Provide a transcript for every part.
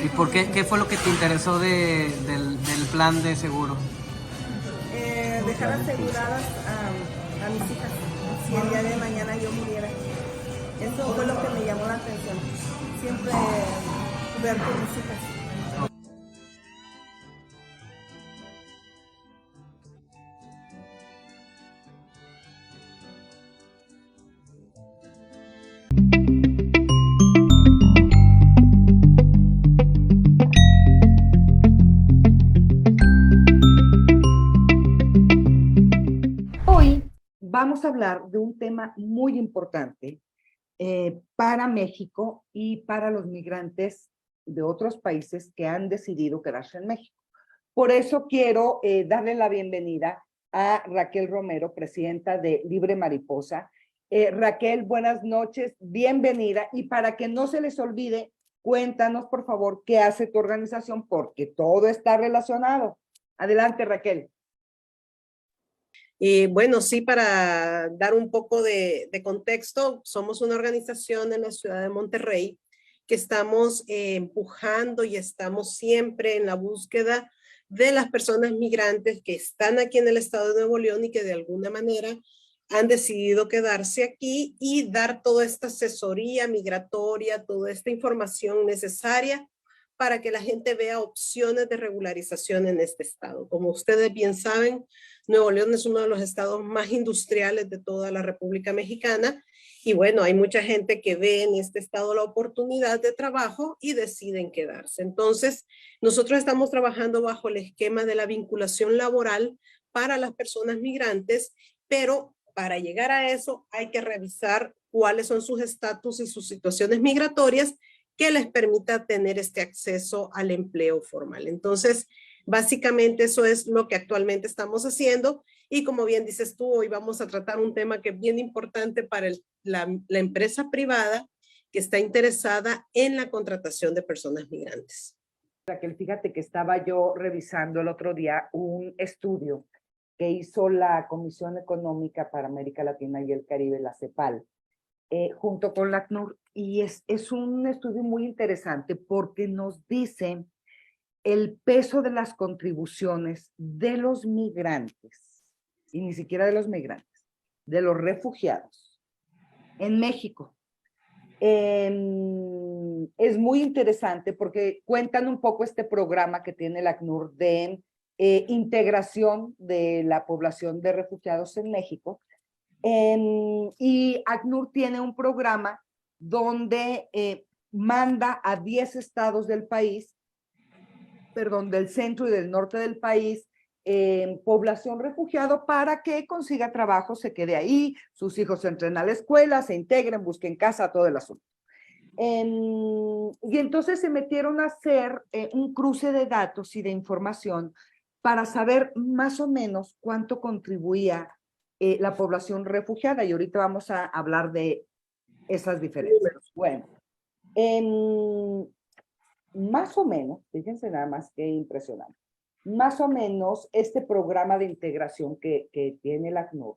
¿Y por qué? ¿Qué fue lo que te interesó del plan de seguro? Dejar aseguradas a mis hijas si el día de mañana yo muriera. Eso fue lo que me llamó la atención. Siempre ver por mis hijas. Hoy vamos a hablar de un tema muy importante para México y para los migrantes de otros países que han decidido quedarse en México. Por eso quiero darle la bienvenida a Raquel Romero, presidenta de Libre Mariposa. Raquel, buenas noches, bienvenida. Y para que no se les olvide, cuéntanos, por favor, qué hace tu organización, porque todo está relacionado. Adelante, Raquel. Bueno, sí, para dar un poco de contexto, somos una organización en la ciudad de Monterrey que estamos empujando y estamos siempre en la búsqueda de las personas migrantes que están aquí en el estado de Nuevo León y que de alguna manera han decidido quedarse aquí y dar toda esta asesoría migratoria, toda esta información necesaria para que la gente vea opciones de regularización en este estado. Como ustedes bien saben, Nuevo León es uno de los estados más industriales de toda la República Mexicana y bueno, hay mucha gente que ve en este estado la oportunidad de trabajo y deciden quedarse. Entonces, nosotros estamos trabajando bajo el esquema de la vinculación laboral para las personas migrantes, pero para llegar a eso hay que revisar cuáles son sus estatus y sus situaciones migratorias que les permita tener este acceso al empleo formal. Entonces, básicamente eso es lo que actualmente estamos haciendo y como bien dices tú, hoy vamos a tratar un tema que es bien importante para la empresa privada que está interesada en la contratación de personas migrantes. Raquel, fíjate que estaba yo revisando el otro día un estudio que hizo la Comisión Económica para América Latina y el Caribe, la CEPAL, junto con la ACNUR, y es un estudio muy interesante porque nos dice el peso de las contribuciones de los migrantes, y ni siquiera de los migrantes, de los refugiados en México. Es muy interesante porque cuentan un poco este programa que tiene la ACNUR de integración de la población de refugiados en México. Y ACNUR tiene un programa donde manda a 10 estados del país, perdón, del centro y del norte del país, población refugiado para que consiga trabajo, se quede ahí, sus hijos entren a la escuela, se integren, busquen casa, todo el asunto. Y entonces se metieron a hacer un cruce de datos y de información para saber más o menos cuánto contribuía la población refugiada, y ahorita vamos a hablar de esas diferencias. Bueno, más o menos, fíjense nada más que impresionante, más o menos este programa de integración que tiene la ACNUR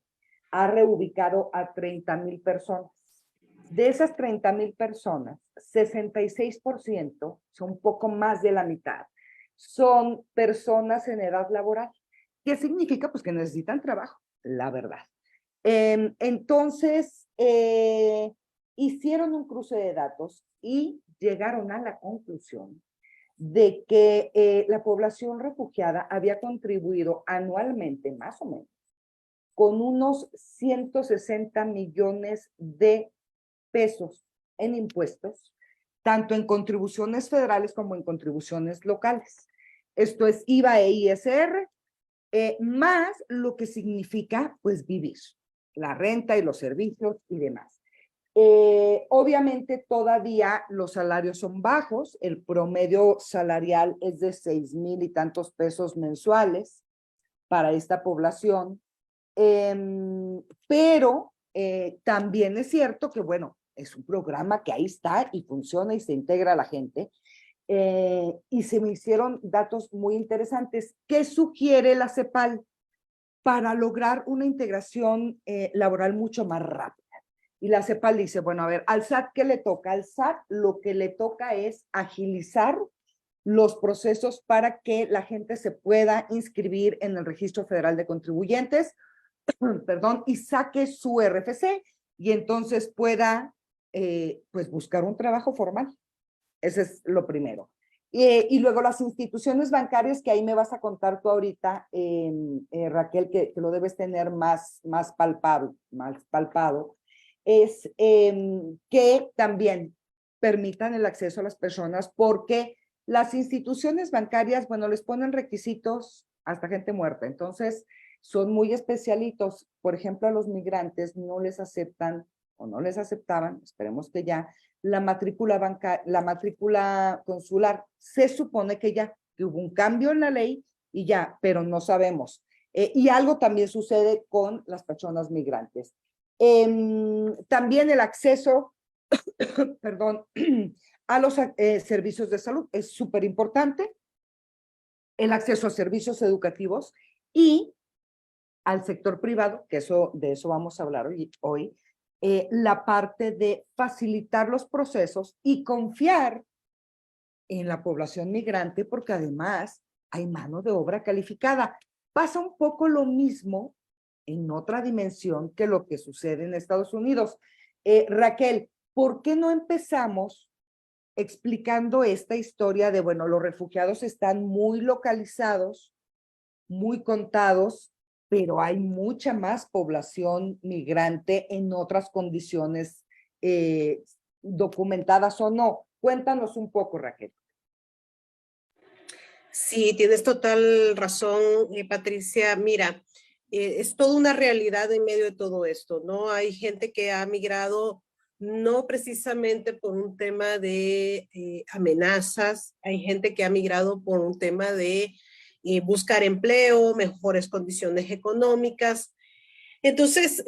ha reubicado a 30,000 personas. De esas 30,000 personas, 66%, son un poco más de la mitad, son personas en edad laboral. ¿Qué significa? Pues que necesitan trabajo, la verdad. Entonces, hicieron un cruce de datos y llegaron a la conclusión de que la población refugiada había contribuido anualmente, más o menos, con unos 160 millones de pesos en impuestos, tanto en contribuciones federales como en contribuciones locales. Esto es IVA e ISR, más lo que significa, pues, vivir, la renta y los servicios y demás. Obviamente todavía los salarios son bajos, el promedio salarial es de 6,000 y tantos pesos mensuales para esta población, pero también es cierto que, bueno, es un programa que ahí está y funciona y se integra a la gente, y se me hicieron datos muy interesantes. ¿Qué sugiere la CEPAL para lograr una integración laboral mucho más rápida? Y la CEPAL dice, bueno, a ver, al SAT, ¿qué le toca? Al SAT lo que le toca es agilizar los procesos para que la gente se pueda inscribir en el Registro Federal de Contribuyentes, perdón, y saque su RFC y entonces pueda pues buscar un trabajo formal. Ese es lo primero. Y luego las instituciones bancarias, que ahí me vas a contar tú ahorita, Raquel, que lo debes tener más palpado, es que también permitan el acceso a las personas, porque las instituciones bancarias, bueno, les ponen requisitos hasta gente muerta, entonces son muy especialitos. Por ejemplo, a los migrantes no les aceptan o no les aceptaban, esperemos que ya, la matrícula consular. Se supone que ya que hubo un cambio en la ley y ya, pero no sabemos. Y algo también sucede con las personas migrantes. También el acceso, perdón, a los servicios de salud es súper importante, el acceso a servicios educativos y al sector privado, que de eso vamos a hablar hoy, la parte de facilitar los procesos y confiar en la población migrante, porque además hay mano de obra calificada. Pasa un poco lo mismo en otra dimensión que lo que sucede en Estados Unidos. Raquel, ¿por qué no empezamos explicando esta historia de, bueno, los refugiados están muy localizados, muy contados, pero hay mucha más población migrante en otras condiciones documentadas o no? Cuéntanos un poco, Raquel. Sí, tienes total razón, Patricia. Mira, es toda una realidad en medio de todo esto, ¿no? Hay gente que ha migrado no precisamente por un tema de amenazas, hay gente que ha migrado por un tema de buscar empleo, mejores condiciones económicas. Entonces,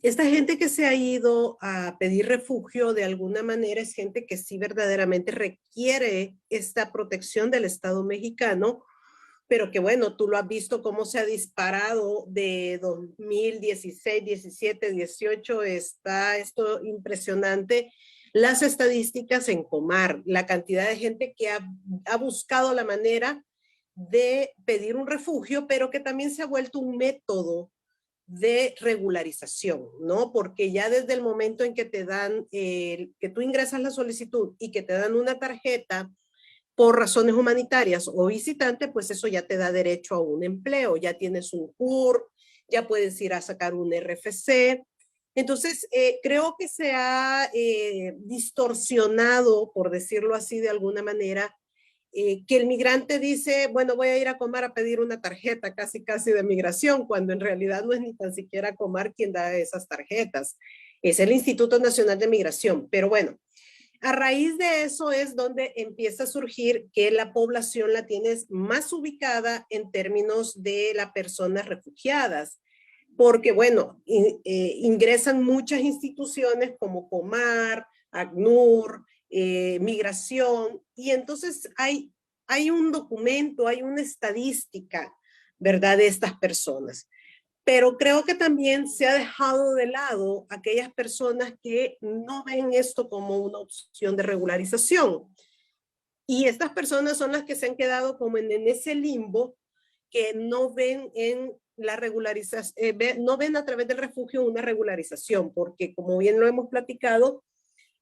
esta gente que se ha ido a pedir refugio de alguna manera es gente que sí verdaderamente requiere esta protección del Estado mexicano, pero que bueno, tú lo has visto cómo se ha disparado de 2016, 17, 18, está esto impresionante. Las estadísticas en Comar, la cantidad de gente que ha buscado la manera de pedir un refugio, pero que también se ha vuelto un método de regularización, ¿no? Porque ya desde el momento en que te dan, que tú ingresas la solicitud y que te dan una tarjeta por razones humanitarias o visitante, pues eso ya te da derecho a un empleo, ya tienes un CUR, ya puedes ir a sacar un RFC. Entonces, creo que se ha distorsionado, por decirlo así de alguna manera, que el migrante dice, bueno, voy a ir a Comar a pedir una tarjeta casi de migración, cuando en realidad no es ni tan siquiera Comar quien da esas tarjetas, es el Instituto Nacional de Migración. Pero bueno, a raíz de eso es donde empieza a surgir que la población la tienes más ubicada en términos de las personas refugiadas, porque bueno, ingresan muchas instituciones como Comar, ACNUR, migración, y entonces hay un documento, hay una estadística, ¿verdad?, de estas personas. Pero creo que también se ha dejado de lado aquellas personas que no ven esto como una opción de regularización. Y estas personas son las que se han quedado como en ese limbo, que no ven en la regularización, no ven a través del refugio una regularización, porque como bien lo hemos platicado,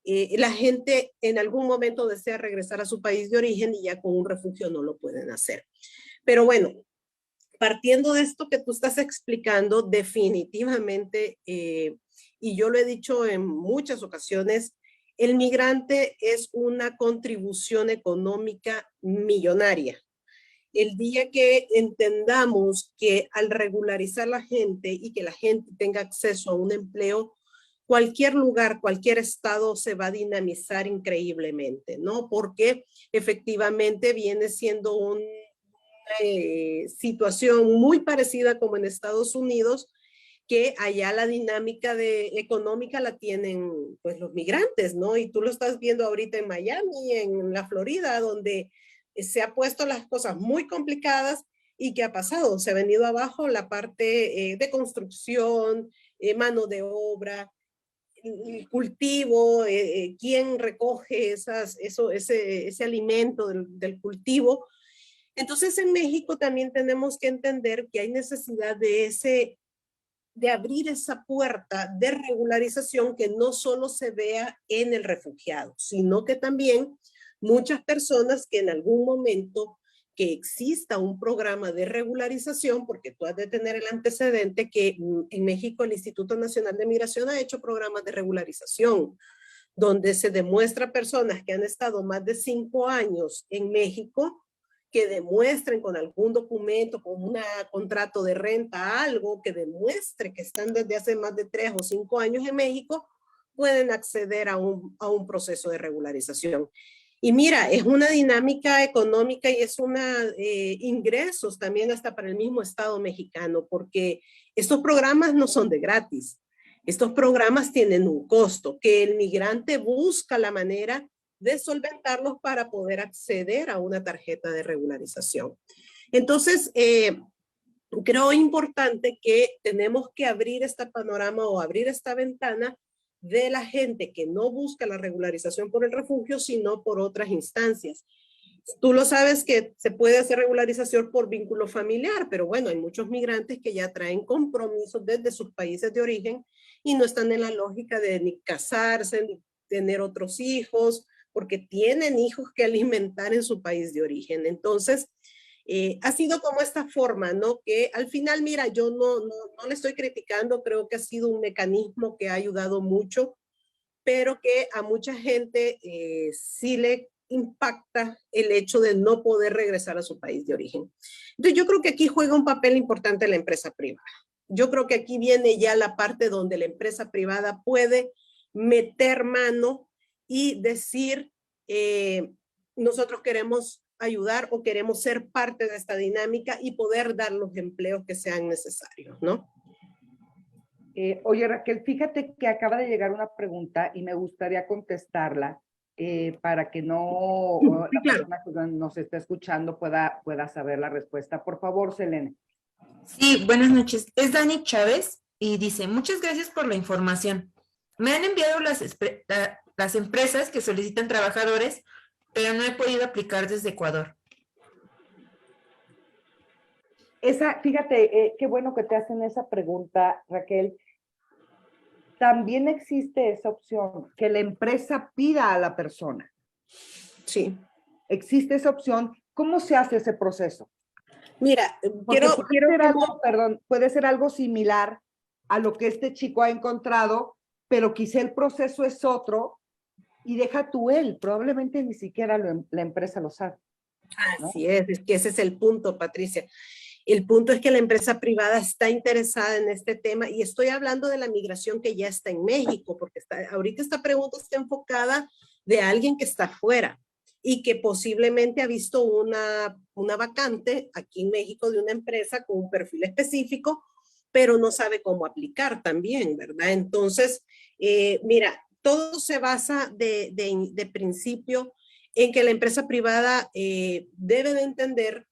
la gente en algún momento desea regresar a su país de origen y ya con un refugio no lo pueden hacer. Pero bueno, partiendo de esto que tú estás explicando, definitivamente, y yo lo he dicho en muchas ocasiones, el migrante es una contribución económica millonaria. El día que entendamos que al regularizar la gente y que la gente tenga acceso a un empleo, cualquier lugar, cualquier estado se va a dinamizar increíblemente, ¿no? Porque efectivamente viene siendo una situación muy parecida como en Estados Unidos, que allá la dinámica económica la tienen pues los migrantes, ¿no? Y tú lo estás viendo ahorita en Miami, en la Florida, donde se ha puesto las cosas muy complicadas. ¿Y qué ha pasado? Se ha venido abajo la parte de construcción, mano de obra. el cultivo, quién recoge ese alimento del cultivo. Entonces en México también tenemos que entender que hay necesidad de abrir esa puerta de regularización que no solo se vea en el refugiado, sino que también muchas personas que en algún momento que exista un programa de regularización, porque tú has de tener el antecedente que en México el Instituto Nacional de Migración ha hecho programas de regularización, donde se demuestra personas que han estado más de 5 años en México, que demuestren con algún documento, con un contrato de renta, algo que demuestre que están desde hace más de 3 o 5 años en México, pueden acceder a un proceso de regularización. Y mira, es una dinámica económica y es ingresos también hasta para el mismo Estado mexicano, porque estos programas no son de gratis. Estos programas tienen un costo que el migrante busca la manera de solventarlos para poder acceder a una tarjeta de regularización. Entonces, creo importante que tenemos que abrir este panorama o abrir esta ventana de la gente que no busca la regularización por el refugio, sino por otras instancias. Tú lo sabes que se puede hacer regularización por vínculo familiar, pero bueno, hay muchos migrantes que ya traen compromisos desde sus países de origen y no están en la lógica de ni casarse, ni tener otros hijos, porque tienen hijos que alimentar en su país de origen. Entonces, ha sido como esta forma, ¿no? Que al final, mira, yo no le estoy criticando, creo que ha sido un mecanismo que ha ayudado mucho, pero que a mucha gente sí le impacta el hecho de no poder regresar a su país de origen. Entonces, yo creo que aquí juega un papel importante la empresa privada. Yo creo que aquí viene ya la parte donde la empresa privada puede meter mano y decir, nosotros queremos ayudar o queremos ser parte de esta dinámica y poder dar los empleos que sean necesarios, ¿no? Oye, Raquel, fíjate que acaba de llegar una pregunta y me gustaría contestarla para que no Sí, la claro. persona que nos está escuchando pueda saber la respuesta. Por favor, Selene. Sí, buenas noches. Es Dani Chávez y dice, muchas gracias por la información. Me han enviado las empresas que solicitan trabajadores, pero no he podido aplicar desde Ecuador. Fíjate, qué bueno que te hacen esa pregunta, Raquel. También existe esa opción, que la empresa pida a la persona. Sí. Existe esa opción. ¿Cómo se hace ese proceso? Mira, puede ser algo similar a lo que este chico ha encontrado, pero quizá el proceso es otro y deja tú él, probablemente ni siquiera la empresa lo sabe, ¿no? Así es que ese es el punto, Patricia. El punto es que la empresa privada está interesada en este tema y estoy hablando de la migración que ya está en México, porque ahorita esta pregunta está enfocada de alguien que está afuera y que posiblemente ha visto una vacante aquí en México de una empresa con un perfil específico, pero no sabe cómo aplicar también, ¿verdad? Entonces, mira, todo se basa de principio en que la empresa privada debe de entender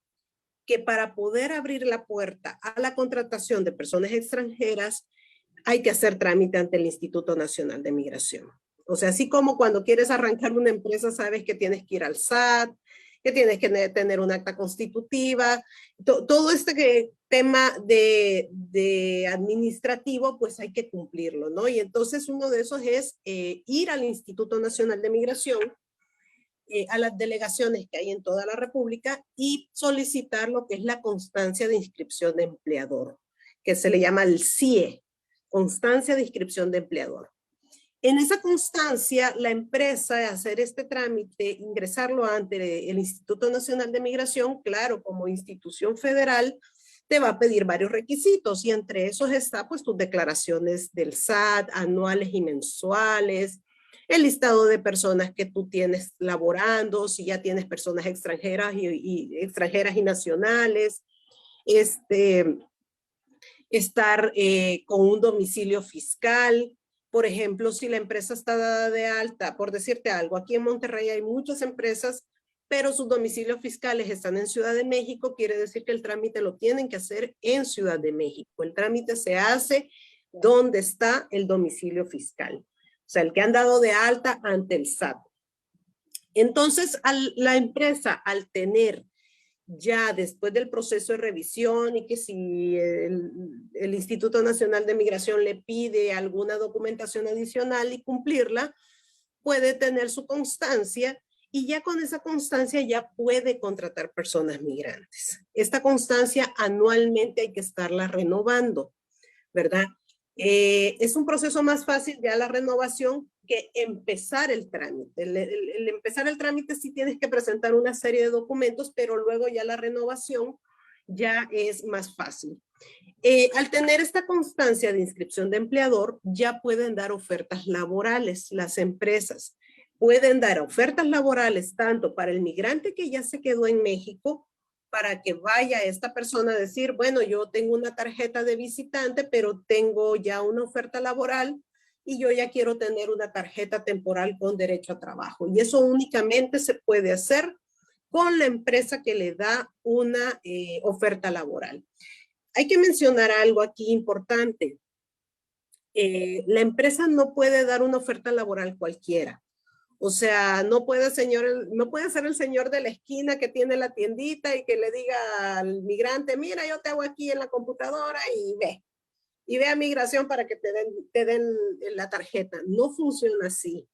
que para poder abrir la puerta a la contratación de personas extranjeras hay que hacer trámite ante el Instituto Nacional de Migración. O sea, así como cuando quieres arrancar una empresa, sabes que tienes que ir al SAT, que tienes que tener un acta constitutiva, todo este tema de administrativo, pues hay que cumplirlo, ¿no? Y entonces uno de esos es ir al Instituto Nacional de Migración, a las delegaciones que hay en toda la República y solicitar lo que es la constancia de inscripción de empleador, que se le llama el CIE, constancia de inscripción de empleador. En esa constancia, la empresa, hacer este trámite, ingresarlo ante el Instituto Nacional de Migración, claro, como institución federal, te va a pedir varios requisitos y entre esos está pues tus declaraciones del SAT, anuales y mensuales, el listado de personas que tú tienes laborando, si ya tienes personas extranjeras extranjeras y nacionales, estar con un domicilio fiscal. Por ejemplo, si la empresa está dada de alta, por decirte algo, aquí en Monterrey hay muchas empresas, pero sus domicilios fiscales están en Ciudad de México, quiere decir que el trámite lo tienen que hacer en Ciudad de México. El trámite se hace donde está el domicilio fiscal. sea, el que han dado de alta ante el SAT. Entonces, la empresa, al tener ya después del proceso de revisión y que si el Instituto Nacional de Migración le pide alguna documentación adicional y cumplirla, puede tener su constancia y ya con esa constancia ya puede contratar personas migrantes. Esta constancia anualmente hay que estarla renovando, ¿verdad? Es un proceso más fácil ya la renovación que empezar el trámite. El empezar el trámite sí tienes que presentar una serie de documentos, pero luego ya la renovación ya es más fácil. Al tener esta constancia de inscripción de empleador, ya pueden dar ofertas laborales. Las empresas pueden dar ofertas laborales tanto para el migrante que ya se quedó en México, para que vaya esta persona a decir, bueno, yo tengo una tarjeta de visitante, pero tengo ya una oferta laboral y yo ya quiero tener una tarjeta temporal con derecho a trabajo. Y eso únicamente se puede hacer con la empresa que le da una oferta laboral. Hay que mencionar algo aquí importante. La empresa no puede dar una oferta laboral cualquiera. O sea, no puede ser el señor de la esquina que tiene la tiendita y que le diga al migrante, mira, yo te hago aquí en la computadora y ve a migración para que te den la tarjeta. No funciona así.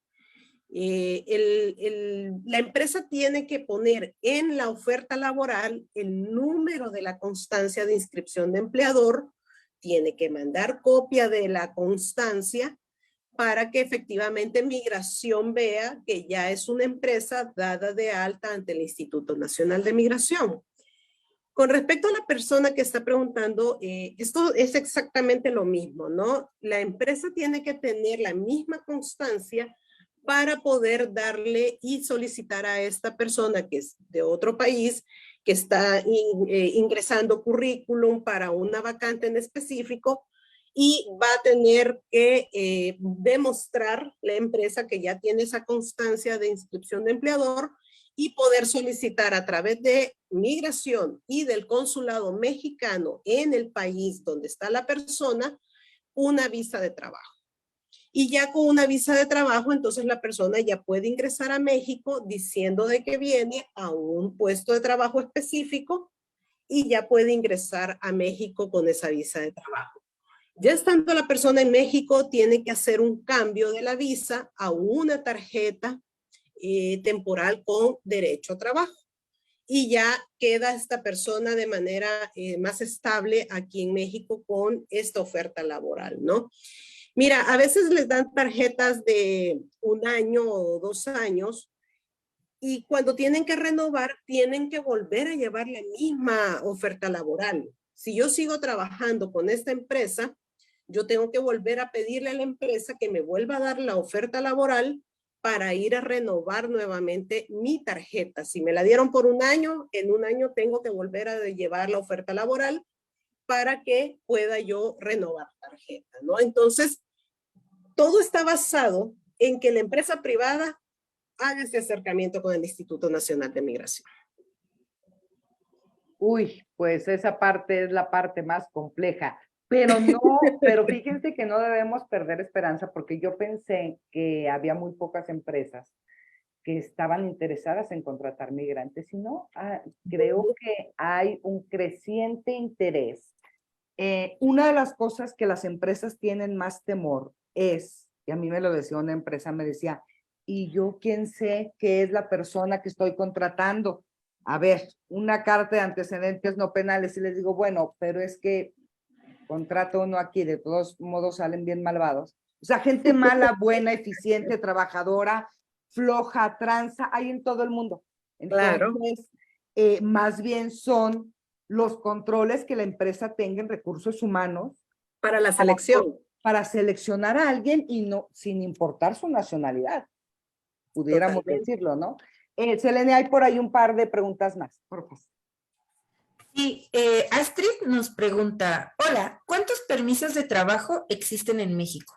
La empresa tiene que poner en la oferta laboral el número de la constancia de inscripción de empleador, tiene que mandar copia de la constancia para que efectivamente Migración vea que ya es una empresa dada de alta ante el Instituto Nacional de Migración. Con respecto a la persona que está preguntando, esto es exactamente lo mismo, ¿no? La empresa tiene que tener la misma constancia para poder darle y solicitar a esta persona que es de otro país, que está ingresando currículum para una vacante en específico, y va a tener que demostrar la empresa que ya tiene esa constancia de inscripción de empleador y poder solicitar a través de Migración y del consulado mexicano en el país donde está la persona una visa de trabajo. Y ya con una visa de trabajo, entonces la persona ya puede ingresar a México diciendo de que viene a un puesto de trabajo específico y ya puede ingresar a México con esa visa de trabajo. Ya estando la persona en México, tiene que hacer un cambio de la visa a una tarjeta temporal con derecho a trabajo. Y ya queda esta persona de manera más estable aquí en México con esta oferta laboral, ¿no? Mira, a veces les dan tarjetas de 1 año o 2 años y cuando tienen que renovar, tienen que volver a llevar la misma oferta laboral. Si yo sigo trabajando con esta empresa, yo tengo que volver a pedirle a la empresa que me vuelva a dar la oferta laboral para ir a renovar nuevamente mi tarjeta. Si me la dieron por 1 año, en 1 año tengo que volver a llevar la oferta laboral para que pueda yo renovar tarjeta, ¿no? Entonces, todo está basado en que la empresa privada haga ese acercamiento con el Instituto Nacional de Migración. Uy, pues esa parte es la parte más compleja, pero no, pero fíjense que no debemos perder esperanza porque yo pensé que había muy pocas empresas que estaban interesadas en contratar migrantes y no, creo que hay un creciente interés. Una de las cosas que las empresas tienen más temor es, y a mí me lo decía una empresa, me decía, ¿y yo quién sé qué es la persona que estoy contratando? A ver, una carta de antecedentes no penales y les digo, bueno, pero es que contrato uno aquí, de todos modos salen bien malvados. O sea, gente mala, buena, eficiente, trabajadora, floja, tranza, hay en todo el mundo. Entonces, claro. Más bien son los controles que la empresa tenga en recursos humanos. Para la selección. Para seleccionar a alguien y no, sin importar su nacionalidad, pudiéramos decirlo, ¿no? Selene, hay por ahí un par de preguntas más, por favor. Sí, Astrid nos pregunta, hola, ¿cuántos permisos de trabajo existen en México?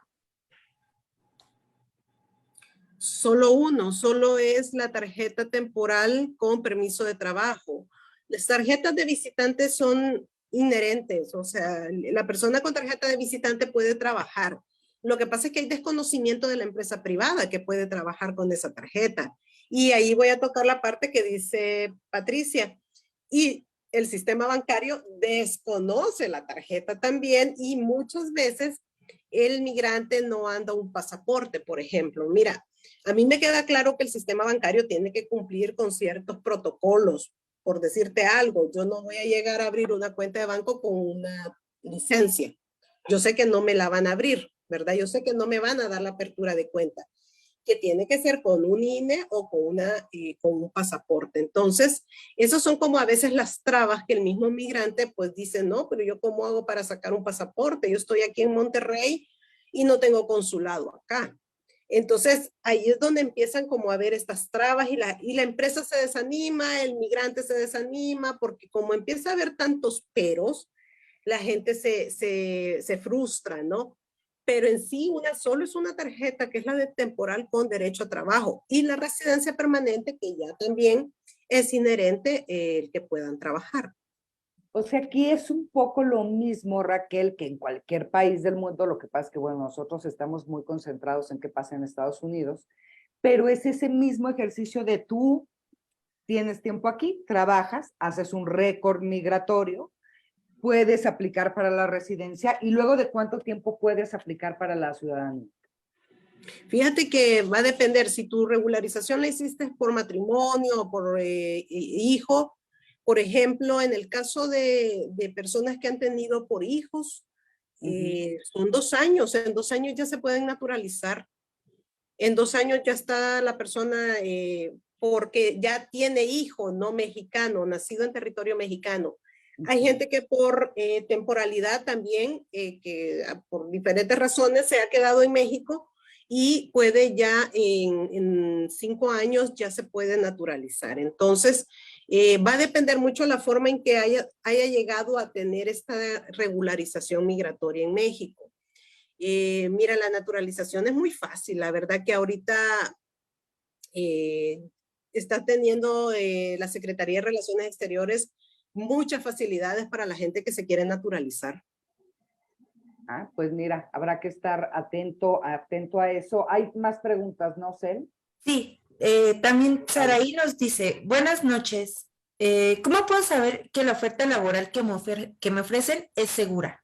Solo uno, solo es la tarjeta temporal con permiso de trabajo. Las tarjetas de visitantes son inherentes, o sea, la persona con tarjeta de visitante puede trabajar, Lo que pasa es que hay desconocimiento de la empresa privada que puede trabajar con esa tarjeta. Y ahí voy a tocar la parte que dice Patricia. Y el sistema bancario desconoce la tarjeta también y muchas veces el migrante no anda un pasaporte, por ejemplo. Mira, a mí me queda claro que el sistema bancario tiene que cumplir con ciertos protocolos. Por decirte algo, yo no voy a llegar a abrir una cuenta de banco con una licencia. Yo sé que no me la van a abrir, ¿verdad? Yo sé que no me van a dar la apertura de cuenta, que tiene que ser con un INE o con un pasaporte. Entonces, esos son como a veces las trabas que el mismo migrante pues dice, no, pero yo cómo hago para sacar un pasaporte, yo estoy aquí en Monterrey y no tengo consulado acá. Entonces, ahí es donde empiezan como a ver estas trabas y la empresa se desanima, el migrante se desanima, porque como empieza a haber tantos peros, la gente se frustra, ¿no? Pero en sí solo es una tarjeta que es la de temporal con derecho a trabajo y la residencia permanente que ya también es inherente el que puedan trabajar. O sea, aquí es un poco lo mismo, Raquel, que en cualquier país del mundo. Lo que pasa es que, bueno, nosotros estamos muy concentrados en qué pasa en Estados Unidos, pero es ese mismo ejercicio de tú tienes tiempo aquí, trabajas, haces un récord migratorio, puedes aplicar para la residencia y luego de cuánto tiempo puedes aplicar para la ciudadanía. Fíjate que va a depender si tu regularización la hiciste por matrimonio o por hijo. Por ejemplo, en el caso de personas que han tenido por hijos, son 2 años. En 2 años ya se pueden naturalizar. En 2 años ya está la persona porque ya tiene hijo no mexicano, nacido en territorio mexicano. Hay gente que por temporalidad también, que por diferentes razones se ha quedado en México y puede ya en 5 años ya se puede naturalizar. Entonces, va a depender mucho la forma en que haya llegado a tener esta regularización migratoria en México. Mira, la naturalización es muy fácil. La verdad que ahorita está teniendo la Secretaría de Relaciones Exteriores muchas facilidades para la gente que se quiere naturalizar. Ah, pues mira, habrá que estar atento a eso. Hay más preguntas, ¿no, Cel? Sí, también Saraí nos dice, buenas noches. ¿Cómo puedo saber que la oferta laboral que me ofrecen es segura?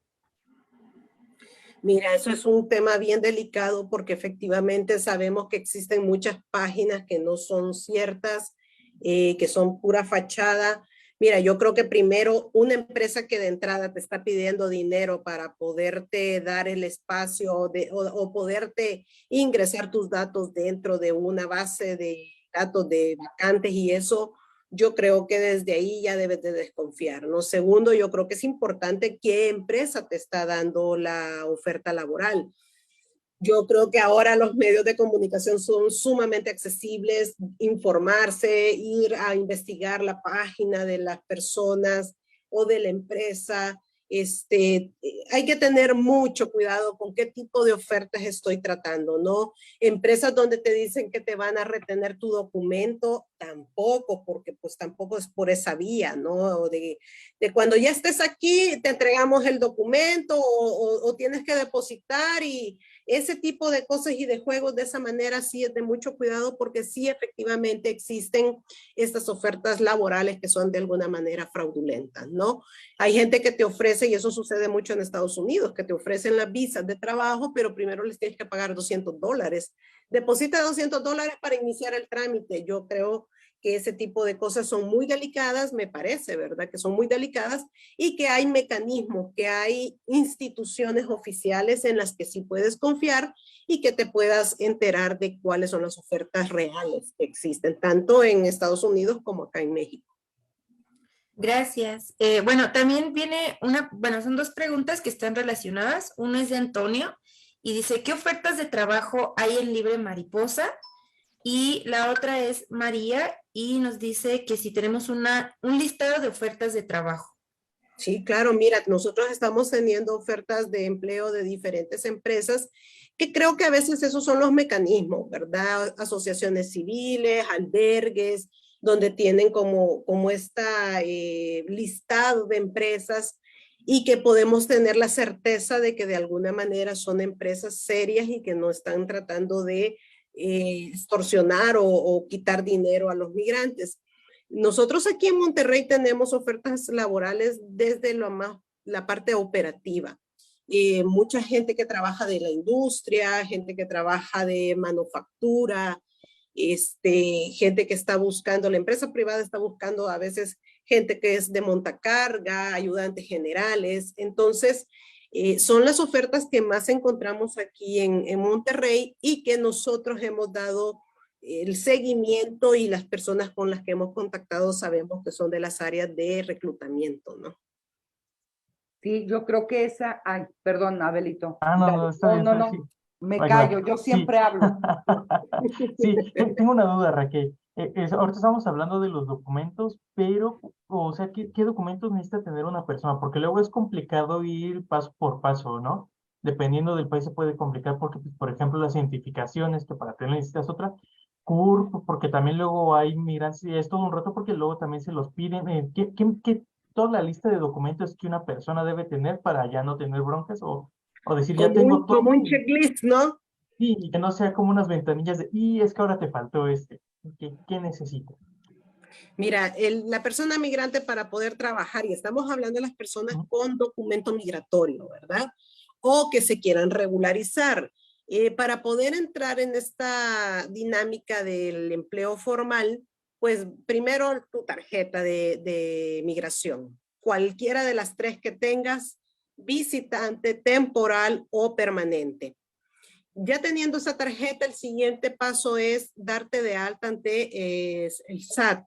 Mira, eso es un tema bien delicado porque efectivamente sabemos que existen muchas páginas que no son ciertas, que son pura fachada. Mira, yo creo que primero una empresa que de entrada te está pidiendo dinero para poderte dar el espacio o poderte ingresar tus datos dentro de una base de datos de vacantes y eso, yo creo que desde ahí ya debes de desconfiar, ¿no? Segundo, yo creo que es importante qué empresa te está dando la oferta laboral. Yo creo que ahora los medios de comunicación son sumamente accesibles, informarse, ir a investigar la página de las personas o de la empresa. Hay que tener mucho cuidado con qué tipo de ofertas estoy tratando, ¿no? Empresas donde te dicen que te van a retener tu documento, tampoco, porque pues tampoco es por esa vía, ¿no? De cuando ya estés aquí, te entregamos el documento o tienes que depositar y ese tipo de cosas y de juegos de esa manera sí es de mucho cuidado porque sí efectivamente existen estas ofertas laborales que son de alguna manera fraudulentas, ¿no? Hay gente que te ofrece, y eso sucede mucho en Estados Unidos, que te ofrecen las visas de trabajo, pero primero les tienes que pagar $200. Deposita $200 para iniciar el trámite. Yo creo que ese tipo de cosas son muy delicadas, me parece, ¿verdad? Que son muy delicadas y que hay mecanismos, que hay instituciones oficiales en las que sí puedes confiar y que te puedas enterar de cuáles son las ofertas reales que existen, tanto en Estados Unidos como acá en México. Gracias. Bueno, también viene son 2 preguntas que están relacionadas. Una es de Antonio y dice, ¿qué ofertas de trabajo hay en Libre Mariposa? Y la otra es María y nos dice que si tenemos un listado de ofertas de trabajo. Sí, claro, mira, nosotros estamos teniendo ofertas de empleo de diferentes empresas que creo que a veces esos son los mecanismos, ¿verdad? Asociaciones civiles, albergues, donde tienen como esta listado de empresas y que podemos tener la certeza de que de alguna manera son empresas serias y que no están tratando de extorsionar o quitar dinero a los migrantes. Nosotros aquí en Monterrey tenemos ofertas laborales desde la parte operativa. Mucha gente que trabaja de la industria, gente que trabaja de manufactura, gente que está buscando, la empresa privada está buscando a veces gente que es de montacarga, ayudantes generales. Entonces, son las ofertas que más encontramos aquí en Monterrey y que nosotros hemos dado el seguimiento, y las personas con las que hemos contactado sabemos que son de las áreas de reclutamiento, ¿no? Sí, yo creo que esa, ay, perdón, Abelito. Ah, no, no, Dale. está No, bien, no, está bien, sí. no, me Va que va. callo, yo Sí. siempre hablo. Sí, tengo una duda, Raquel. Ahorita estamos hablando de los documentos, pero, o sea, ¿qué documentos necesita tener una persona? Porque luego es complicado ir paso por paso, ¿no? Dependiendo del país se puede complicar porque, pues, por ejemplo, las identificaciones, que para tener necesitas otra, CURP, porque también luego hay migrantes, y es todo un reto porque luego también se los piden. Toda la lista de documentos que una persona debe tener para ya no tener broncas o decir, ya tengo Como todo? un checklist, ¿no? Sí, y que no sea como unas ventanillas de, y es que ahora te faltó este. ¿Qué necesito? Mira, la persona migrante para poder trabajar, y estamos hablando de las personas Ujú. con documento migratorio, ¿verdad? O que se quieran regularizar. Para poder entrar en esta dinámica del empleo formal, pues primero tu tarjeta de migración, cualquiera de las tres que tengas, visitante, temporal o permanente. Ya teniendo esa tarjeta, el siguiente paso es darte de alta ante el SAT.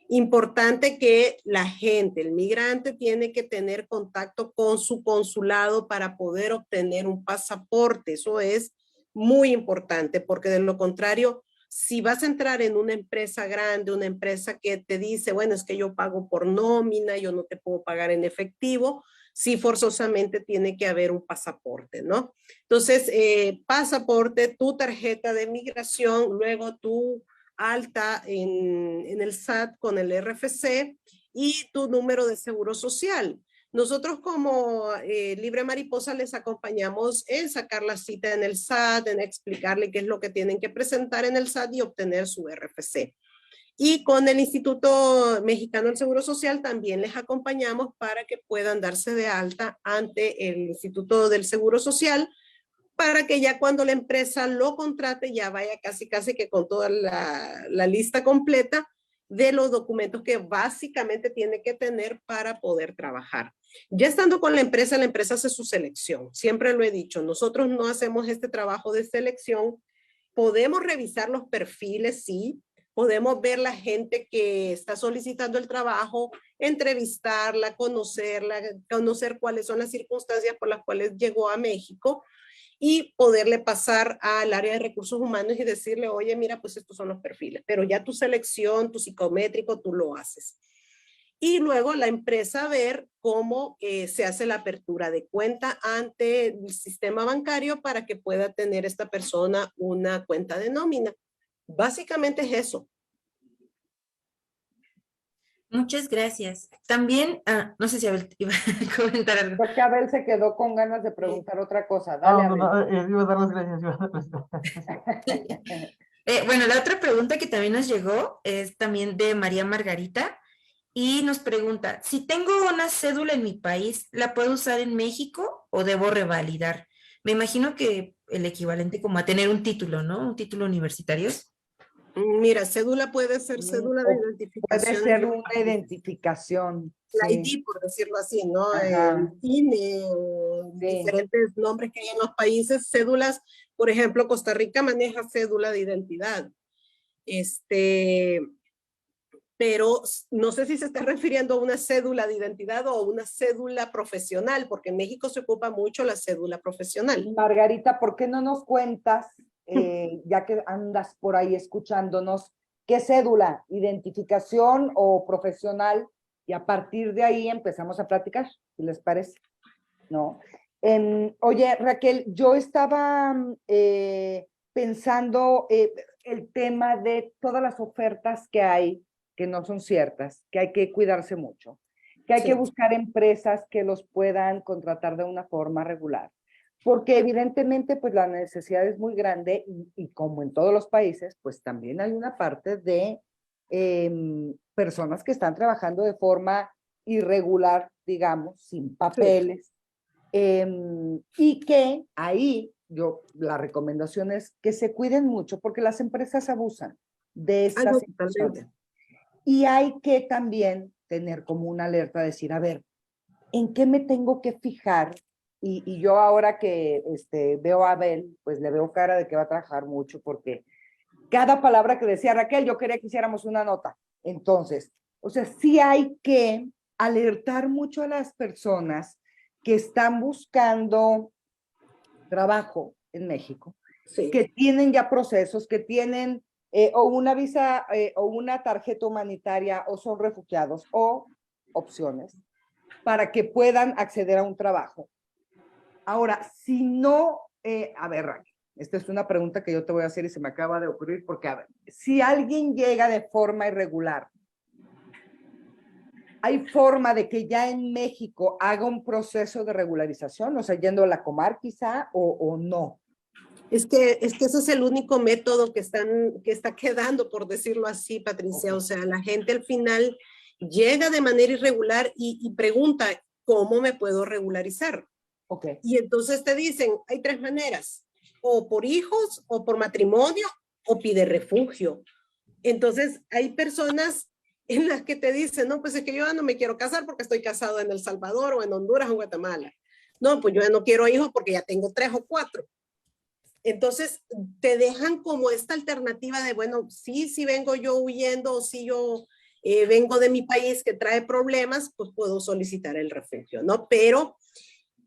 Importante que la gente, el migrante, tiene que tener contacto con su consulado para poder obtener un pasaporte. Eso es muy importante, porque de lo contrario, si vas a entrar en una empresa grande, una empresa que te dice, bueno, es que yo pago por nómina, yo no te puedo pagar en efectivo, sí forzosamente tiene que haber un pasaporte, ¿no? Entonces, pasaporte, tu tarjeta de migración, luego tu alta en el SAT con el RFC y tu número de seguro social. Nosotros como Libre Mariposa les acompañamos en sacar la cita en el SAT, en explicarle qué es lo que tienen que presentar en el SAT y obtener su RFC. Y con el Instituto Mexicano del Seguro Social también les acompañamos para que puedan darse de alta ante el Instituto del Seguro Social, para que ya cuando la empresa lo contrate ya vaya casi que con toda la lista completa de los documentos que básicamente tiene que tener para poder trabajar. Ya estando con la empresa hace su selección. Siempre lo he dicho, nosotros no hacemos este trabajo de selección. Podemos revisar los perfiles, sí. Podemos ver la gente que está solicitando el trabajo, entrevistarla, conocer cuáles son las circunstancias por las cuales llegó a México, y poderle pasar al área de recursos humanos y decirle, oye, mira, pues estos son los perfiles, pero ya tu selección, tu psicométrico, tú lo haces. Y luego la empresa ver cómo se hace la apertura de cuenta ante el sistema bancario para que pueda tener esta persona una cuenta de nómina. Básicamente es eso. Muchas gracias. También, no sé si Abel iba a comentar algo. Creo que Abel se quedó con ganas de preguntar otra cosa. Dale, No, no, Abel. no, iba a dar las gracias, iba a dar las gracias. Bueno, la otra pregunta que también nos llegó es también de María Margarita y nos pregunta, si tengo una cédula en mi país, ¿la puedo usar en México o debo revalidar? Me imagino que el equivalente como a tener un título, ¿no? Un título universitario. Mira, cédula puede ser cédula de O puede identificación ser en los una países. identificación. La Sí, ID, por decirlo así, ¿no? ajá, El INE o sí. diferentes nombres que hay en los países, cédulas. Por ejemplo, Costa Rica maneja cédula de identidad. Pero no sé si se está refiriendo a una cédula de identidad o una cédula profesional, porque en México se ocupa mucho la cédula profesional. Margarita, ¿por qué no nos cuentas, ya que andas por ahí escuchándonos, qué cédula, identificación o profesional? Y a partir de ahí empezamos a platicar, si les parece, ¿no? Oye, Raquel, yo estaba pensando el tema de todas las ofertas que hay, que no son ciertas, que hay que cuidarse mucho. que hay Sí. que buscar empresas que los puedan contratar de una forma regular. Porque evidentemente, pues la necesidad es muy grande y como en todos los países, pues también hay una parte de personas que están trabajando de forma irregular, digamos, sin papeles, y que ahí la recomendación es que se cuiden mucho porque las empresas abusan de Ah, no, estas situaciones. totalmente. Y hay que también tener como una alerta, decir, a ver, ¿en qué me tengo que fijar? Y yo ahora que veo a Abel, pues le veo cara de que va a trabajar mucho porque cada palabra que decía Raquel, yo quería que hiciéramos una nota. Entonces, o sea, sí hay que alertar mucho a las personas que están buscando trabajo en México, Sí. que tienen ya procesos, que tienen o una visa o una tarjeta humanitaria o son refugiados o opciones para que puedan acceder a un trabajo. Ahora, si no, a ver, Raquel, esta es una pregunta que yo te voy a hacer y se me acaba de ocurrir porque, a ver, si alguien llega de forma irregular, ¿hay forma de que ya en México haga un proceso de regularización? O sea, yendo a la Comar quizá o no. Es que ese es el único método que está quedando, por decirlo así, Patricia. Okay. O sea, la gente al final llega de manera irregular y pregunta, ¿cómo me puedo regularizar? Okay. Y entonces te dicen, hay tres maneras, o por hijos, o por matrimonio, o pide refugio. Entonces hay personas en las que te dicen, no, pues es que yo ya no me quiero casar porque estoy casado en El Salvador o en Honduras o en Guatemala. No, pues yo ya no quiero hijos porque ya tengo 3 o 4. Entonces te dejan como esta alternativa de, bueno, sí vengo yo huyendo o si yo vengo de mi país que trae problemas, pues puedo solicitar el refugio, ¿no? Pero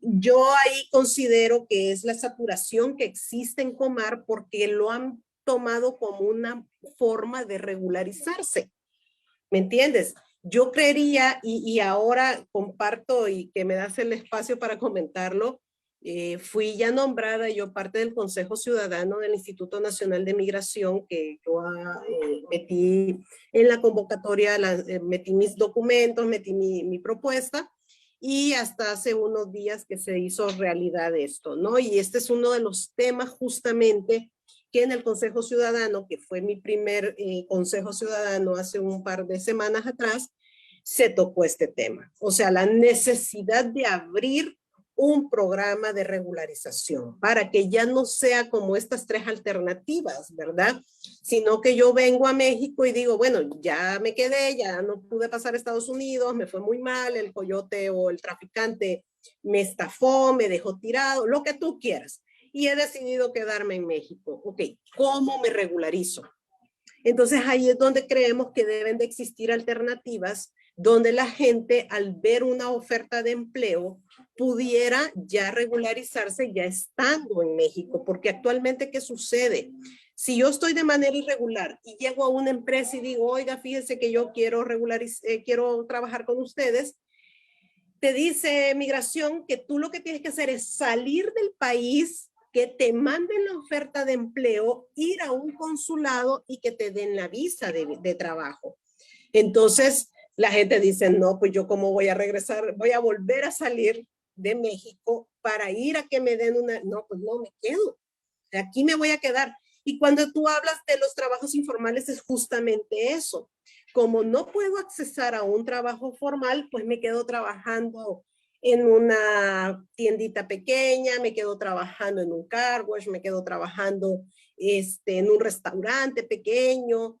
yo ahí considero que es la saturación que existe en Comar porque lo han tomado como una forma de regularizarse. ¿Me entiendes? Yo creería, y ahora comparto y que me das el espacio para comentarlo, fui ya nombrada yo parte del Consejo Ciudadano del Instituto Nacional de Migración, que yo metí en la convocatoria, metí mis documentos, metí mi propuesta, y hasta hace unos días que se hizo realidad esto, ¿no? Y este es uno de los temas justamente que en el Consejo Ciudadano, que fue mi primer Consejo Ciudadano hace un par de semanas atrás, se tocó este tema. O sea, la necesidad de abrir un programa de regularización para que ya no sea como estas tres alternativas, ¿verdad? Sino que yo vengo a México y digo, bueno, ya me quedé, ya no pude pasar a Estados Unidos, me fue muy mal, el coyote o el traficante me estafó, me dejó tirado, lo que tú quieras. Y he decidido quedarme en México. Ok, ¿cómo me regularizo? Entonces ahí es donde creemos que deben de existir alternativas donde la gente al ver una oferta de empleo pudiera ya regularizarse ya estando en México, porque actualmente ¿qué sucede? Si yo estoy de manera irregular y llego a una empresa y digo, oiga, fíjense que yo quiero quiero trabajar con ustedes, te dice migración que tú lo que tienes que hacer es salir del país, que te manden la oferta de empleo, ir a un consulado y que te den la visa de trabajo. Entonces, la gente dice, no, pues yo cómo voy a regresar, voy a volver a salir de México para ir a que me den una, no, pues no, me quedo, aquí me voy a quedar. Y cuando tú hablas de los trabajos informales es justamente eso. Como no puedo accesar a un trabajo formal, pues me quedo trabajando en una tiendita pequeña, me quedo trabajando en un car wash, me quedo trabajando en un restaurante pequeño.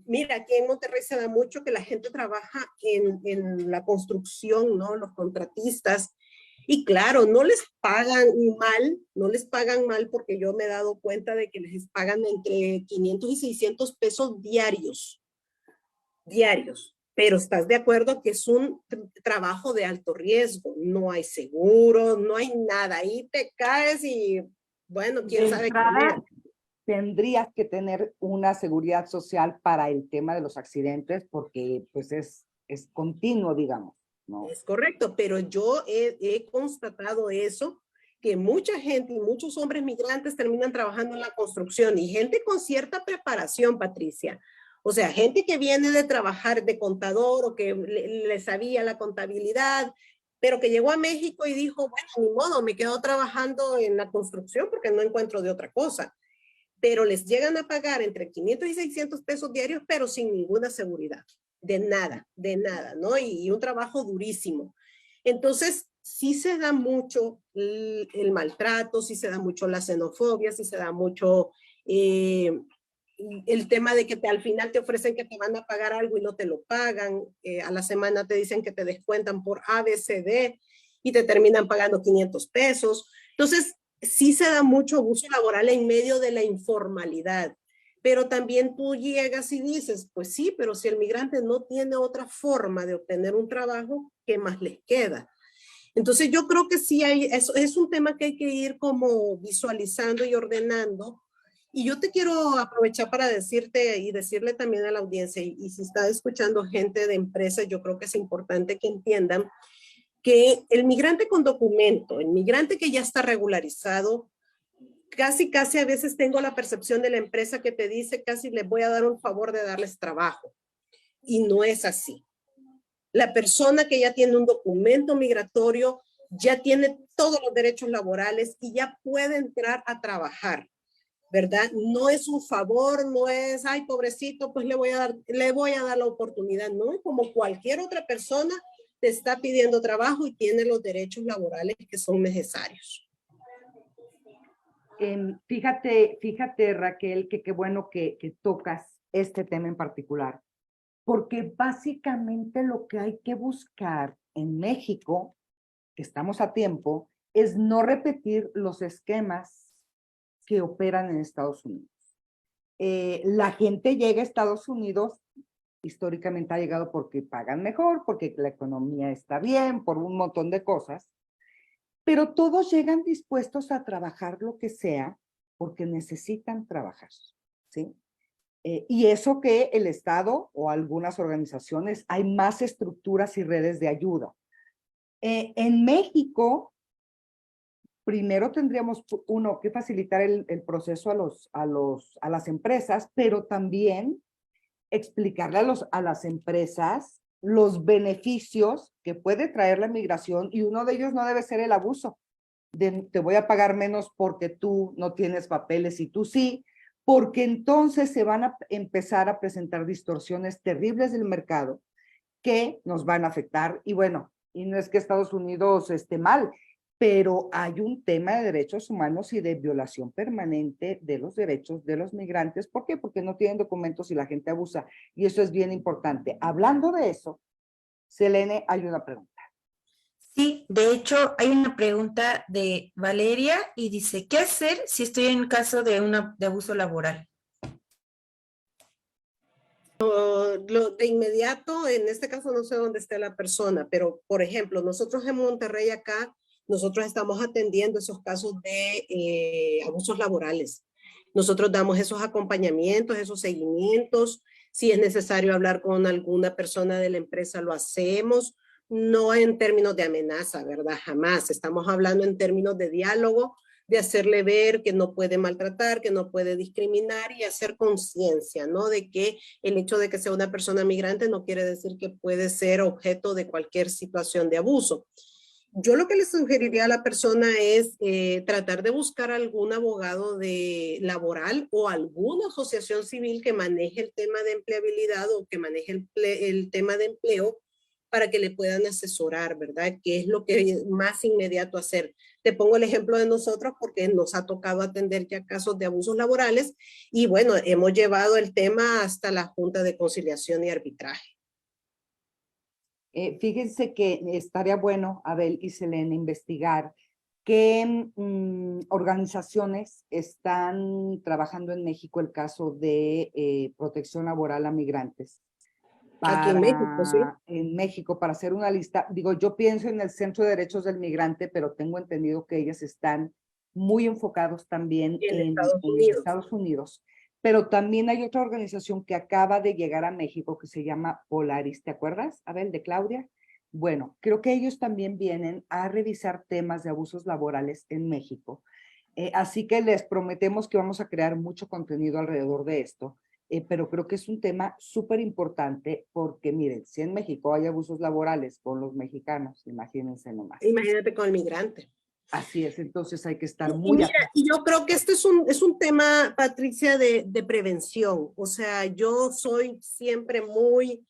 Mira, aquí en Monterrey se da mucho que la gente trabaja en la construcción, ¿no? Los contratistas. Y claro, no les pagan mal porque yo me he dado cuenta de que les pagan entre 500 y 600 pesos diarios. Pero estás de acuerdo que es un trabajo de alto riesgo, no hay seguro, no hay nada, ahí te caes y bueno, quién sabe qué viene. Tendrías que tener una seguridad social para el tema de los accidentes porque pues es continuo, digamos, ¿no? Es correcto, pero yo he constatado eso, que mucha gente y muchos hombres migrantes terminan trabajando en la construcción y gente con cierta preparación, Patricia. O sea, gente que viene de trabajar de contador o que le sabía la contabilidad, pero que llegó a México y dijo, bueno, ni modo, me quedo trabajando en la construcción porque no encuentro de otra cosa. Pero les llegan a pagar entre 500 y 600 pesos diarios, pero sin ninguna seguridad, de nada, ¿no? Y un trabajo durísimo. Entonces, sí se da mucho el maltrato, sí se da mucho la xenofobia, sí se da mucho el tema de que al final te ofrecen que te van a pagar algo y no te lo pagan, a la semana te dicen que te descuentan por ABCD y te terminan pagando 500 pesos. Entonces, sí se da mucho abuso laboral en medio de la informalidad, pero también tú llegas y dices, pues sí, pero si el migrante no tiene otra forma de obtener un trabajo, ¿qué más les queda? Entonces yo creo que sí es un tema que hay que ir como visualizando y ordenando. Y yo te quiero aprovechar para decirte y decirle también a la audiencia, y si está escuchando gente de empresas, yo creo que es importante que entiendan que el migrante con documento, el migrante que ya está regularizado, casi a veces tengo la percepción de la empresa que te dice casi les voy a dar un favor de darles trabajo. Y no es así. La persona que ya tiene un documento migratorio ya tiene todos los derechos laborales y ya puede entrar a trabajar, ¿verdad? No es un favor, no es, ay, pobrecito, pues le voy a dar la oportunidad, no, como cualquier otra persona te está pidiendo trabajo y tiene los derechos laborales que son necesarios. Fíjate, Raquel, que qué bueno que tocas este tema en particular, porque básicamente lo que hay que buscar en México, que estamos a tiempo, es no repetir los esquemas que operan en Estados Unidos. La gente llega a Estados Unidos, históricamente ha llegado porque pagan mejor, porque la economía está bien, por un montón de cosas, pero todos llegan dispuestos a trabajar lo que sea porque necesitan trabajar, ¿sí? Y eso que el Estado o algunas organizaciones, hay más estructuras y redes de ayuda. En México, primero tendríamos, uno, que facilitar el proceso a las empresas, pero también explicarle a las empresas los beneficios que puede traer la migración, y uno de ellos no debe ser el abuso. Te voy a pagar menos porque tú no tienes papeles y tú sí, porque entonces se van a empezar a presentar distorsiones terribles del mercado que nos van a afectar. Y bueno, y no es que Estados Unidos esté mal, pero hay un tema de derechos humanos y de violación permanente de los derechos de los migrantes. ¿Por qué? Porque no tienen documentos y la gente abusa. Y eso es bien importante. Hablando de eso, Selene, hay una pregunta. Sí, de hecho hay una pregunta de Valeria y dice, ¿qué hacer si estoy en caso de abuso laboral? De inmediato, en este caso no sé dónde está la persona, pero por ejemplo, nosotros en Monterrey acá, nosotros estamos atendiendo esos casos de abusos laborales. Nosotros damos esos acompañamientos, esos seguimientos. Si es necesario hablar con alguna persona de la empresa, lo hacemos. No en términos de amenaza, ¿verdad? Jamás. Estamos hablando en términos de diálogo, de hacerle ver que no puede maltratar, que no puede discriminar y hacer conciencia, ¿no? De que el hecho de que sea una persona migrante no quiere decir que puede ser objeto de cualquier situación de abuso. Yo lo que le sugeriría a la persona es tratar de buscar algún abogado laboral o alguna asociación civil que maneje el tema de empleabilidad o que maneje el tema de empleo para que le puedan asesorar, ¿verdad? ¿Qué es lo que es más inmediato hacer? Te pongo el ejemplo de nosotros porque nos ha tocado atender ya casos de abusos laborales y bueno, hemos llevado el tema hasta la Junta de Conciliación y Arbitraje. Fíjense que estaría bueno, Abel y Selene, investigar qué organizaciones están trabajando en México el caso de protección laboral a migrantes. Aquí en México, sí. En México, para hacer una lista, digo, yo pienso en el Centro de Derechos del Migrante, pero tengo entendido que ellas están muy enfocados también en Estados Unidos. Pero también hay otra organización que acaba de llegar a México que se llama Polaris, ¿te acuerdas, Abel, de Claudia? Bueno, creo que ellos también vienen a revisar temas de abusos laborales en México. Así que les prometemos que vamos a crear mucho contenido alrededor de esto. pero creo que es un tema súper importante porque miren, si en México hay abusos laborales con los mexicanos, imagínense nomás. Imagínate con el migrante. Así es, entonces hay que estar Y muy mira, atentos. y yo creo que este es un tema, Patricia, de prevención. O sea, yo soy siempre muy,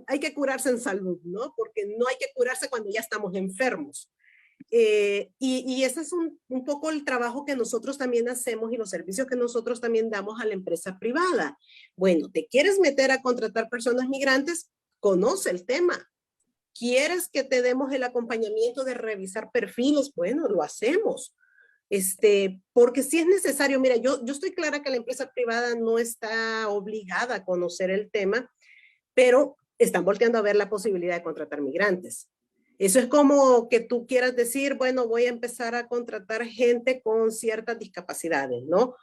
hay que curarse en salud, ¿no? Porque no hay que curarse cuando ya estamos enfermos. Y ese es un poco el trabajo que nosotros también hacemos y los servicios que nosotros también damos a la empresa privada. Bueno, ¿te quieres meter a contratar personas migrantes? Conoce el tema. ¿Quieres que te demos el acompañamiento de revisar perfiles? Bueno, lo hacemos. Porque si es necesario, mira, yo estoy clara que la empresa privada no está obligada a conocer el tema, pero están volteando a ver la posibilidad de contratar migrantes. Eso es como que tú quieras decir, bueno, voy a empezar a contratar gente con ciertas discapacidades, ¿no?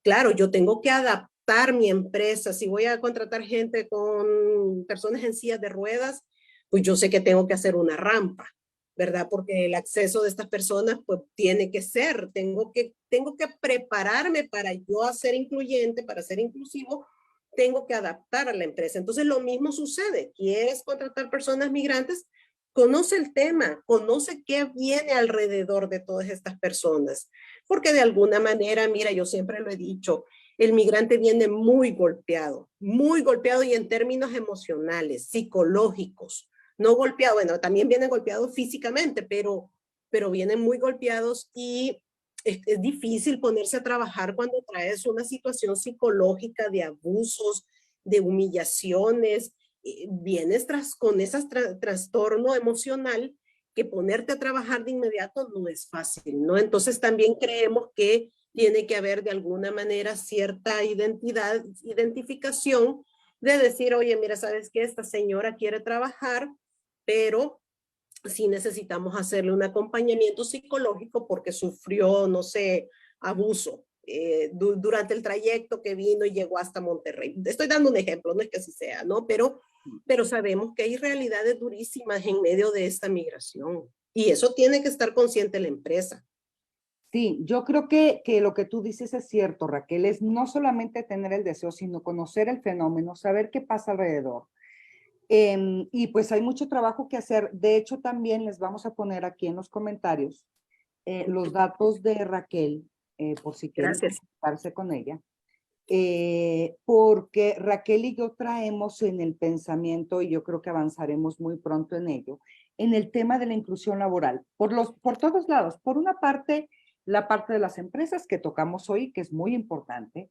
Claro, yo tengo que adaptar mi empresa. Si voy a contratar gente con personas en sillas de ruedas, pues yo sé que tengo que hacer una rampa, ¿verdad? Porque el acceso de estas personas, pues tiene que ser, tengo que prepararme para yo ser incluyente, para ser inclusivo, tengo que adaptar a la empresa. Entonces lo mismo sucede, ¿quieres contratar personas migrantes? Conoce el tema, conoce qué viene alrededor de todas estas personas, porque de alguna manera, mira, yo siempre lo he dicho, el migrante viene muy golpeado y en términos emocionales, psicológicos, no golpeado, bueno, también vienen golpeados físicamente, pero vienen muy golpeados y es difícil ponerse a trabajar cuando traes una situación psicológica de abusos, de humillaciones, vienes con ese trastorno emocional que ponerte a trabajar de inmediato no es fácil, ¿no? Entonces también creemos que tiene que haber de alguna manera cierta identificación de decir, oye, mira, ¿sabes qué? Esta señora quiere trabajar, pero sí necesitamos hacerle un acompañamiento psicológico porque sufrió, no sé, abuso durante el trayecto que vino y llegó hasta Monterrey. Estoy dando un ejemplo, no es que así sea, ¿no? Pero sabemos que hay realidades durísimas en medio de esta migración y eso tiene que estar consciente la empresa. Sí, yo creo que lo que tú dices es cierto, Raquel, es no solamente tener el deseo, sino conocer el fenómeno, saber qué pasa alrededor. Y pues hay mucho trabajo que hacer. De hecho, también les vamos a poner aquí en los comentarios los datos de Raquel, por si quieren Gracias. comunicarse con ella. Porque Raquel y yo traemos en el pensamiento, y yo creo que avanzaremos muy pronto en ello, en el tema de la inclusión laboral, por todos lados. Por una parte, la parte de las empresas que tocamos hoy, que es muy importante,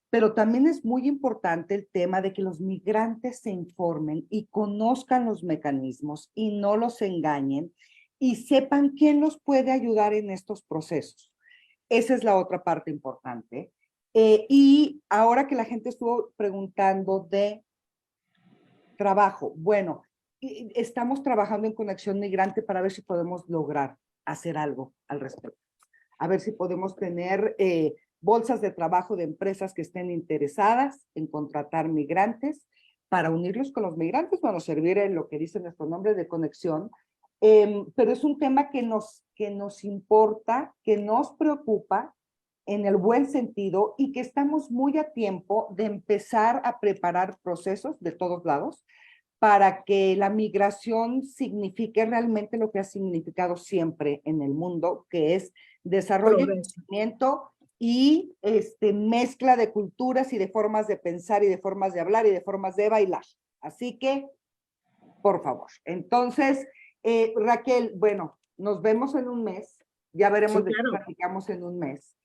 pero también es muy importante el tema de que los migrantes se informen y conozcan los mecanismos y no los engañen y sepan quién los puede ayudar en estos procesos. Esa es la otra parte importante. Y ahora que la gente estuvo preguntando de trabajo, bueno, estamos trabajando en Conexión Migrante para ver si podemos lograr hacer algo al respecto. A ver si podemos tener bolsas de trabajo de empresas que estén interesadas en contratar migrantes para unirlos con los migrantes, bueno, servir en lo que dice nuestro nombre de conexión. Pero es un tema que nos importa, que nos preocupa en el buen sentido y que estamos muy a tiempo de empezar a preparar procesos de todos lados para que la migración signifique realmente lo que ha significado siempre en el mundo, que es desarrollo y crecimiento y mezcla de culturas y de formas de pensar y de formas de hablar y de formas de bailar. Así que, por favor. Entonces, Raquel, bueno, nos vemos en un mes. Ya veremos de qué platicamos en un mes.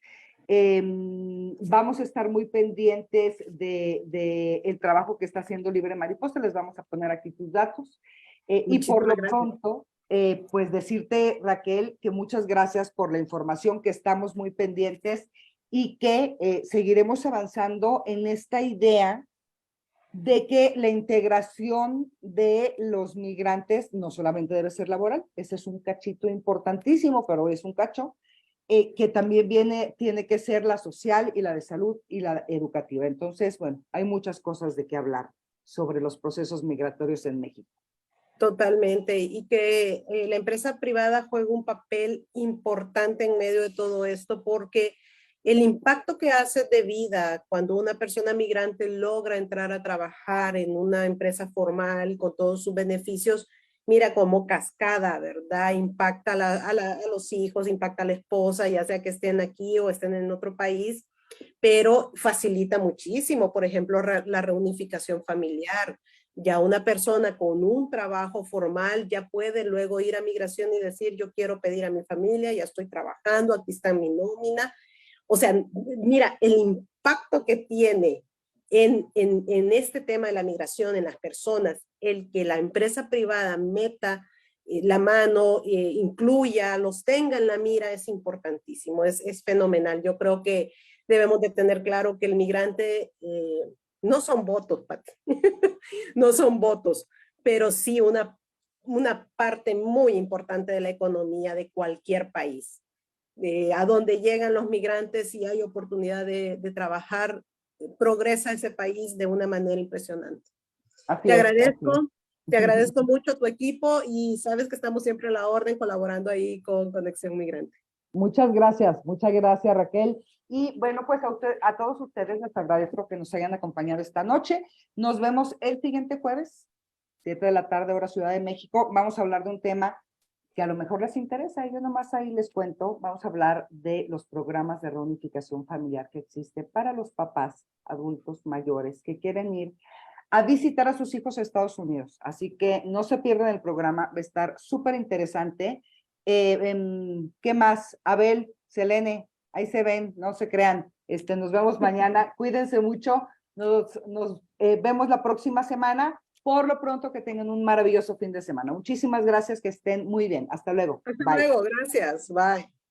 Vamos a estar muy pendientes de el trabajo que está haciendo Libre Mariposa. Les vamos a poner aquí tus datos. Y por lo pronto, pues decirte, Raquel, que muchas gracias por la información, que estamos muy pendientes y que seguiremos avanzando en esta idea de que la integración de los migrantes no solamente debe ser laboral, ese es un cachito importantísimo, pero es un cacho, que también tiene que ser la social y la de salud y la educativa. Entonces, bueno, hay muchas cosas de qué hablar sobre los procesos migratorios en México. Totalmente, y que la empresa privada juega un papel importante en medio de todo esto porque el impacto que hace de vida cuando una persona migrante logra entrar a trabajar en una empresa formal con todos sus beneficios, mira cómo cascada, ¿verdad? Impacta a los hijos, impacta a la esposa, ya sea que estén aquí o estén en otro país, pero facilita muchísimo, por ejemplo, la reunificación familiar. Ya una persona con un trabajo formal ya puede luego ir a migración y decir, yo quiero pedir a mi familia, ya estoy trabajando, aquí está mi nómina. O sea, mira, el impacto que tiene en este tema de la migración, en las personas, el que la empresa privada meta la mano, incluya, los tenga en la mira, es importantísimo, es fenomenal. Yo creo que debemos de tener claro que el migrante no son votos, Pati, no son votos, pero sí una parte muy importante de la economía de cualquier país. A donde llegan los migrantes y hay oportunidad de trabajar, progresa ese país de una manera impresionante. Así Te es, agradezco, te así es. agradezco mucho tu equipo y sabes que estamos siempre a la orden colaborando ahí con Conexión Migrante. Muchas gracias Raquel. Y bueno, pues a todos ustedes les agradezco que nos hayan acompañado esta noche. Nos vemos el siguiente jueves, 7 de la tarde, hora Ciudad de México. Vamos a hablar de un tema que a lo mejor les interesa. Yo nomás ahí les cuento. Vamos a hablar de los programas de reunificación familiar que existe para los papás adultos mayores que quieren ir a visitar a sus hijos a Estados Unidos. Así que no se pierdan el programa, va a estar súper interesante. ¿Qué más? Abel, Selene, ahí se ven, no se crean. Nos vemos mañana. Cuídense mucho. Nos vemos la próxima semana. Por lo pronto, que tengan un maravilloso fin de semana. Muchísimas gracias, que estén muy bien. Hasta luego. Hasta Bye. luego, gracias. Bye.